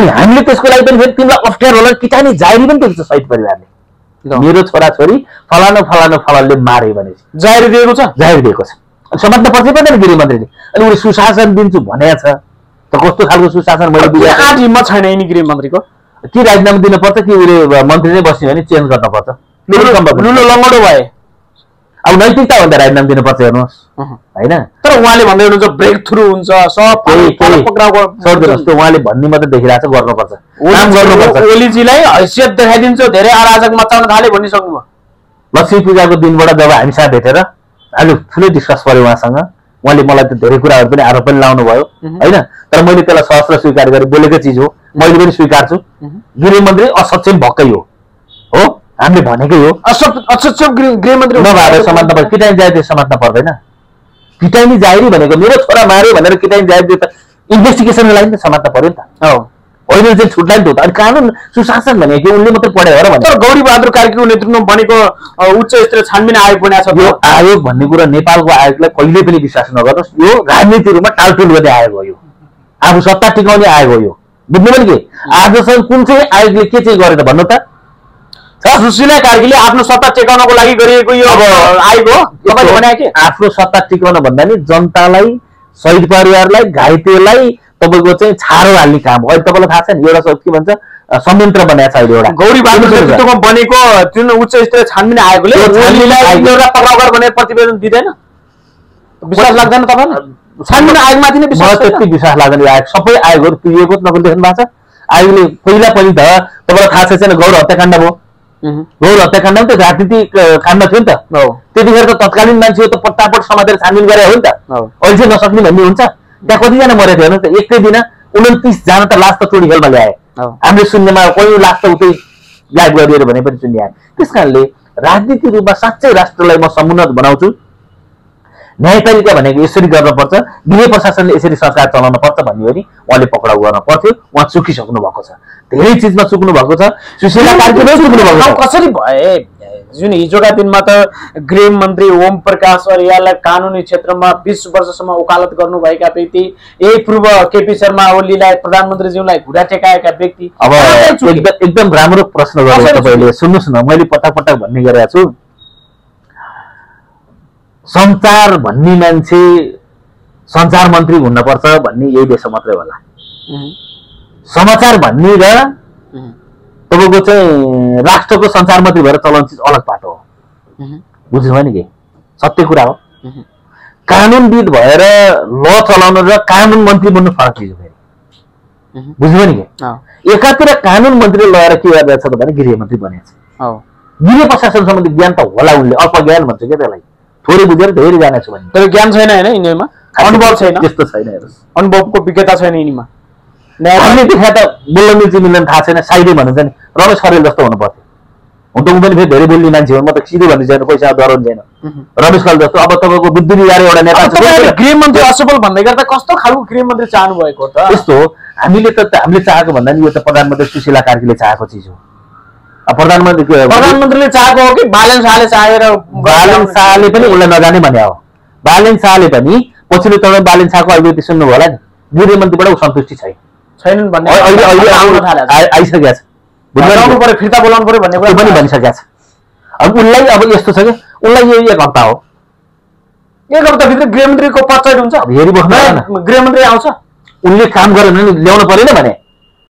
अनि हामीले त्यसको लागि पनि फेरि तिमीलाई अप्ठ्यारो होला किटानी जाहेरी पनि दिन्छ शहीद परिवारले मेरो छोराछोरी फलानु फलानु फलानले मारे भनेपछि जाहेरी दिएको छ अनि समात्न पर्छ पर्दैन गृहमन्त्रीले अनि उले सुशासन दिन्छु भनेको छ त कस्तो खालको सुशासन मैले बुझेँ आज हिम्मत छैन यिनी गृहमन्त्रीको कि राजीनामा दिन पर्छ कि उले मन्त्री नै बस्ने भने चेन्ज गर्न पर्छ लुलो लङ्गडो भए अब नैतिकता भन्दा राजीनामा दिनु पर्छ हेर्नुहोस् हैन तर उहाँले भन्दै हुनुहुन्छ ब्रेक थ्रु हुन्छ सब पक्राउ जस्तो उहाँले भन्ने मात्र देखिरहेको छ गर्नुपर्छ काम गर्नुपर्छ ओलीजीलाई हैसियत देखाइदिन्छ धेरै अराजक मचाउन थाले भनिसक्नुभयो लक्ष्मी पूजाको दिनबाट जब हामी साथ भेटेर आज ठुलै डिस्कस गर्यो उहाँसँग उहाँले मलाई त धेरै कुराहरू पनि आरोप पनि लाउनु भयो हैन तर मैले त्यसलाई सहस्र स्वीकार गरेँ बोलेको चिज हो मैले पनि स्वीकार्छु गृहमन्त्री असक्षम भएकै हो हामीले भनेकै हो असक्षम गृहमन्त्री नभएर समात्न पर्छ किटानी जाहेरी समात्न पर्दैन किटानी जाहेरी भनेको मेरो छोरा मार्यो भनेर किटानी जाहेरी त इन्भेस्टिगेसनको लागि त समात्न पर्यो नि त अहिले चाहिँ छुट्लाई नि त अनि कानुन सुशासन भनेको उनले मात्रै पढ्यो र भने तर गौरी बहादुर कार्कीको नेतृत्वमा बनेको उच्च स्तरीय छानबिन आयोग बनाएको छ यो आयोग भन्ने कुरा नेपालको आयोगलाई कहिले पनि विश्वास नगर्नुहोस् यो राजनीति रूपमा टालटुल गर्ने आयोग हो यो आफू सत्ता टिकाउने आयोग हो यो बुझ्नु पनि के आजसम्म कुन चाहिँ आयोगले के चाहिँ गरेर भन्नु त सुशीला कार्कीले आफ्नो सत्ता टेकाउनको लागि गरिएको यो आयोग हो तपाईले भने के आफ्नो सत्ता टिकाउन भन्दा नि जनतालाई शहीद परिवारलाई घाइतेलाई तपाईको चाहिँ छारो हाल्ने काम हो अहिले तपाईलाई थाहा छ नि एउटा के भन्छ संयन्त्र बनाएको छ अहिले एउटा गौरी बहादुर नेतृत्वमा बनेको जुन उच्च स्तरीय छानबिन आयोगले एउटा पक्राउ गर भनेर प्रतिवेदन दिँदैन विश्वास लाग्दैन तपाईलाई छानबिन आयोगमाथि नै विश्वास त्यति विश्वास लाग्दैन आयोग सबै आयोगहरु पिएको नकल देख्नु भएको छ आयोगले पहिला पनि त तपाईलाई थाहा छैन गौर हत्याकाण्ड भयो गौर हत्याकाण्ड त राजनीतिक काण्ड थियो नि त त्यतिखेर त तत्कालीन मान्छे त पट्टापट समातेर छानबिन गरे हो नि त अहिले चाहिँ नसक्ने भन्ने हुन्छ त्यहाँ कतिजना मरेको थियो त एकै दिन 29 जना त लास त चोरी खेलमा ल्याए हामीले सुन्नेमा कोही लास त उतै याद गरिएर भने पनि सुन्ने आए त्यसकारणले राजनीतिक रूपमा साच्चै राष्ट्रलाई म समुन्नत बनाउँछु न्यायपालिका भनेको यसरी गर्नुपर्छ गृह प्रशासनले यसरी सरकार चलाउन पर्छ भन्ने हो नि उहाँले पक्राउ गर्न पर्थ्यो उहाँ चुकिसक्नु भएको छ धेरै चिजमा चुक्नु भएको छ सुशीला कार्कीले चुक्नु भएको छ कसरी भए जुन हिजोका दिनमा त गृहमन्त्री ओम प्रकाश अर्याललाई कानुनी क्षेत्रमा 20 वर्षसम्म वकालत गर्नुभएका व्यक्ति यही पूर्व केपी शर्मा ओलीलाई प्रधानमन्त्रीज्यूलाई घुँडा टेकाएका व्यक्ति अब एकदम राम्रो प्रश्न गर्नु तपाईले सुन्नुस् न मैले पटक पटक भन्ने गरेको छु संचार भन्ने मान्छे संचार मन्त्री हुनुपर्छ भन्ने यही देश मात्रै होला समाचार भन्ने र तपाईको चाहिँ राष्ट्रको संचार मन्त्री भएर चलाउने चिज अलग बाटो हो बुझ्नु नि के सत्य कुरा हो कानुनविद भएर ल चलाउन र कानुन मन्त्री बन्नु फरक चिज हो फेरि बुझ्नु नि के एकातिर कानुन मन्त्री लगाएर के गरिरहेछ त भने गृहमन्त्री बनेछ गृह प्रशासन सम्बन्धी ज्ञान त होला उनले अल्पज्ञान भन्छ के त्यसलाई थोरै बुझेर धेरै जाने छु भने तर ज्ञान छैन हैन यिनीमा अनुभव छैन त्यस्तो छैन हेर्नुस् अनुभवको विज्ञता छैन यिनीमा हामीले देखा त बोल्न मिल्छ मिल्दैन थाहा छैन साइडै भन्नुहुन्छ नि रमेश खरेल जस्तो हुनु पर्थ्यो हुन त उ पनि फेरि धेरै बोल्ने मान्छे हो म त सिधै भन्ने छैन पैसा डराउनु छैन रमेश खरेल जस्तो अब तपाईको बुद्धि बिगारे एउटा नेता छ गृहमन्त्री असफल भन्दै गर्दा कस्तो खालको गृहमन्त्री चाहनु भएको त यस्तो हामीले चाहेको भन्दा नि यो त प्रधानमन्त्री सुशीला कार्कीले चाहेको चिज हो प्रधानमन्त्रीले चाहेको हो कि बालेन शाहले चाहेर बालेन शाहले पनि उनलाई नजाने भने हो बालेन शाहले पनि पछिल्लो तर्म बालेन शाहको अभिव्यक्ति सुन्नु होला नि गृहमन्त्रीबाट उ सन्तुष्टि छैनन् भन्ने अहिले आइसकेको छ बोलाउनु पर्यो फिर्ता बोलाउनु पर्यो भन्ने कुरा पनि भनिसकेको छ अब उनलाई अब यस्तो छ कि उनलाई यो एक हप्ता हो एक हप्ताभित्र गृहमन्त्रीको पद चढ हुन्छ हेरिबस्नु गृहमन्त्री आउँछ उनले काम गरेन नि ल्याउनु परेन भने